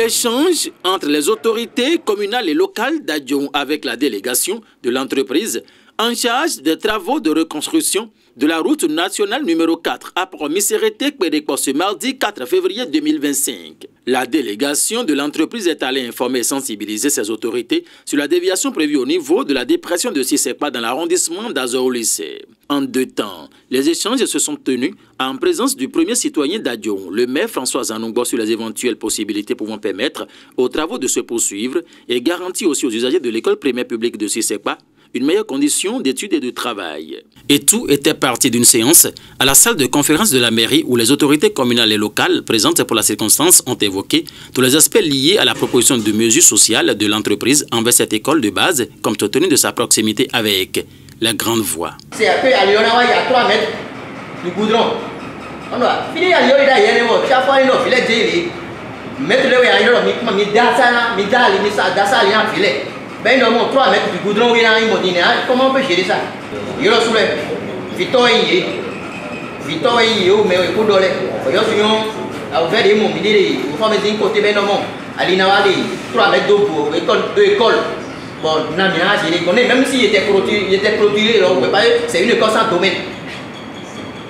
Échange entre les autorités communales et locales d'Adjoum avec la délégation de l'entreprise en charge des travaux de reconstruction de la route nationale numéro 4 à Promisérité-Kpédékpo ce mardi 4 février 2025. La délégation de l'entreprise est allée informer et sensibiliser ses autorités sur la déviation prévue au niveau de la dépression de Sisekpa dans l'arrondissement d'Azao-Lycée. En deux temps, les échanges se sont tenus en présence du premier citoyen d'Adjoum, le maire François Anungbo, sur les éventuelles possibilités pouvant permettre aux travaux de se poursuivre et garantir aussi aux usagers de l'école primaire publique de Sisekpa une meilleure condition d'études et de travail. Et tout était parti d'une séance à la salle de conférence de la mairie où les autorités communales et locales présentes pour la circonstance ont évoqué tous les aspects liés à la proposition de mesures sociales de l'entreprise envers cette école de base, compte tenu de sa proximité avec la grande voie. C'est à peu à Lyonawa, il y a 3 mètres de goudron. On doit finir à Lyonawa, il y a un chaque fois, il y a un filet de mettre le filet, il y a un filet. Ben non, 3 mètres du goudron, il y a un modine. Comment on peut gérer ça? Il y a un soulève. Vito et Yo, mais il faut donner. Il y a un ouvert des mots, il faut mettre un côté, ben non, Alinawa, 3 mètres d'eau pour deux écoles. Bon, je connais, même s'il était clôturé, c'est une école sans domaine.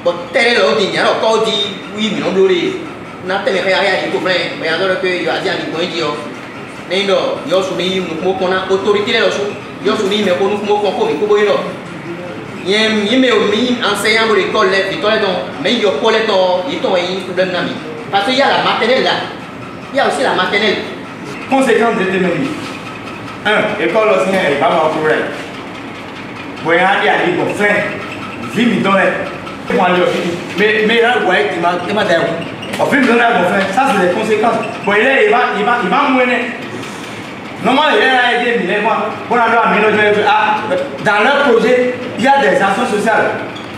Bon, tel est l'autre, il y a encore dit 8 millions d'euros. On a tellement rien, il faut faire, mais il y a d'autres pays, il y a des gens qui mais non, il y a des autorités, il y a des autorités, mais on il y a enseignant pour l'école, mais il y a un problème. Parce qu'il y a la maternelle là. Il y a aussi la maternelle. Conséquence de témoigner. 1. École aussi n'est pas mon problème. Vous voyez, il y a des bons frères. 10 000 $. Mais là, vous voyez, il m'a dit. Au fil de l'année, ça c'est les conséquences. Bon, il va mourir. Normalement, il y a des milliers de mois. Dans leur projet, il y a des actions sociales.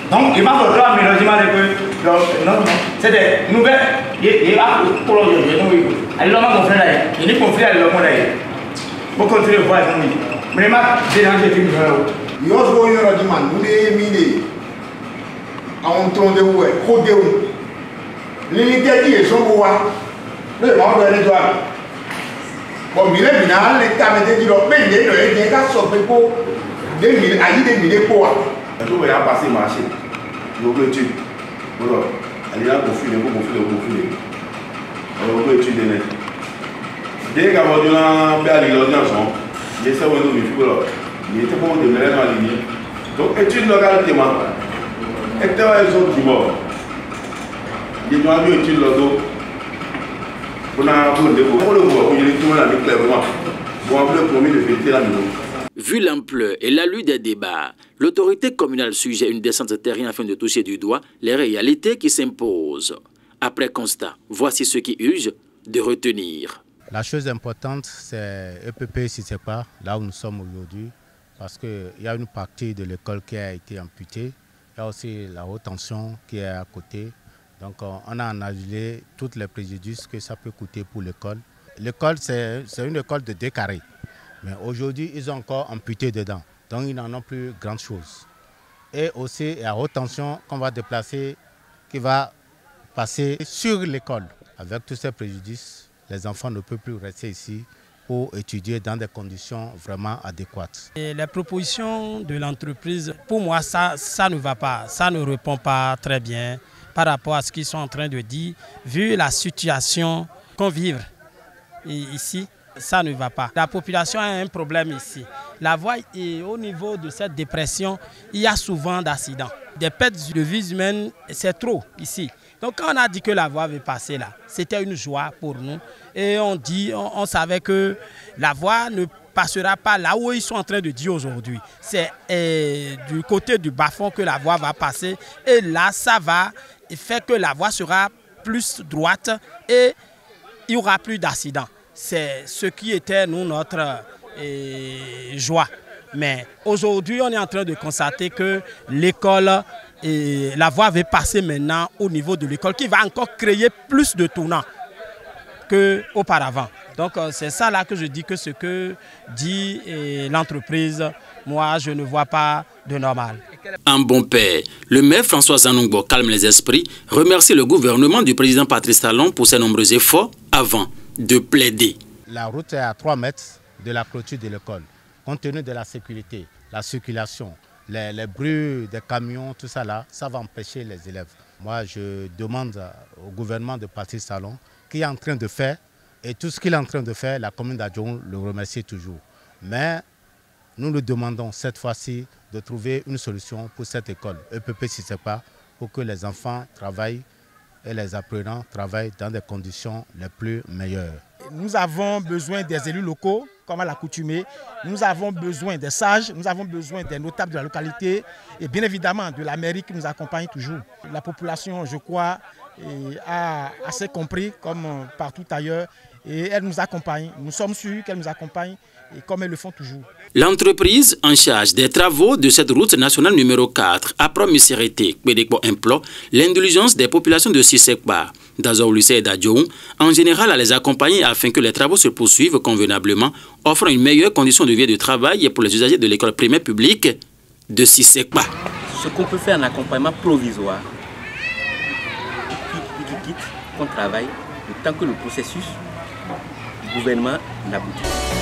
Donc, il va falloir un mélangement de non, c'est des nouvelles. Il va pour le alors, mon frère, il est confié à l'homme. Pour continuer à voir son vie. Mais j'ai un peu de il y a un demande, vous les minés. On tourne de où est, l'unité qui est son pouvoir, le monde de l'étoile. Bon, il est final, les caméras qui l'ont payé, les gars sont pour 2000 à 10 000 pour. Tout va passer marché. Nous voulons étudier. Voilà. Elle est là pour filer, pour filer. On va étudier. Dès qu'à votre nom, il y a l'audience. Il y a ça où nous vivons. Il était bon de me mettre en ligne. Donc, étude locale témoin. Et tu as les autres qui morts. Il doit mieux utile le dos. Vu l'ampleur et l'allure des débats, l'autorité communale suggère une descente de terrain afin de toucher du doigt les réalités qui s'imposent. Après constat, voici ce qui urge de retenir. La chose importante, c'est EPP Sisekpa, là où nous sommes aujourd'hui, parce qu'il y a une partie de l'école qui a été amputée. Il y a aussi la haute tension qui est à côté. Donc on a annulé tous les préjudices que ça peut coûter pour l'école. L'école, c'est une école de 2 carrés. Mais aujourd'hui, ils ont encore amputé dedans. Donc ils n'en ont plus grand chose. Et aussi, il y a haute tension qu'on va déplacer, qui va passer sur l'école. Avec tous ces préjudices, les enfants ne peuvent plus rester ici pour étudier dans des conditions vraiment adéquates. Et les propositions de l'entreprise, pour moi, ça ne va pas. Ça ne répond pas très bien par rapport à ce qu'ils sont en train de dire. Vu la situation qu'on vit ici, ça ne va pas. La population a un problème ici. La voie est au niveau de cette dépression, il y a souvent d'accidents. Des pertes de vies humaines, c'est trop ici. Donc quand on a dit que la voie veut passer là, c'était une joie pour nous. Et on savait que la voie ne passera pas là où ils sont en train de dire aujourd'hui. C'est du côté du bas-fond que la voie va passer. Et là, ça va faire que la voie sera plus droite et il n'y aura plus d'accidents. C'est ce qui était, nous, notre joie. Mais aujourd'hui, on est en train de constater que l'école, la voie va passer maintenant au niveau de l'école, qui va encore créer plus de tournants qu'auparavant. Donc c'est ça là que je dis que ce que dit l'entreprise, moi je ne vois pas de normal. En bon père, le maire François Anungbo calme les esprits, remercie le gouvernement du président Patrice Talon pour ses nombreux efforts avant, de plaider. La route est à 3 mètres de la clôture de l'école. Compte tenu de la sécurité, la circulation, les bruits des camions, tout ça là, ça va empêcher les élèves. Moi, je demande au gouvernement de Patrice Talon qu'il est en train de faire. Et tout ce qu'il est en train de faire, la commune d'Adjoum le remercie toujours. Mais nous nous demandons cette fois-ci de trouver une solution pour cette école, EPP Sissekpa, pour que les enfants travaillent et les apprenants travaillent dans des conditions les plus meilleures. Nous avons besoin des élus locaux, comme à l'accoutumée. Nous avons besoin des sages, nous avons besoin des notables de la localité et bien évidemment de la mairie qui nous accompagne toujours. La population, je crois, a assez compris, comme partout ailleurs, et elle nous accompagne. Nous sommes sûrs qu'elle nous accompagne et comme elles le font toujours. L'entreprise en charge des travaux de cette route nationale numéro 4 a promis s'arrêter, implore l'indulgence des populations de Sissekpa, d'Azaoulissé et d'Adjoum, en général à les accompagner afin que les travaux se poursuivent convenablement, offrant une meilleure condition de vie et de travail pour les usagers de l'école primaire publique de Sissekpa. Ce qu'on peut faire en accompagnement provisoire, quitte qu'on travaille, le temps que le processus du gouvernement n'aboutit.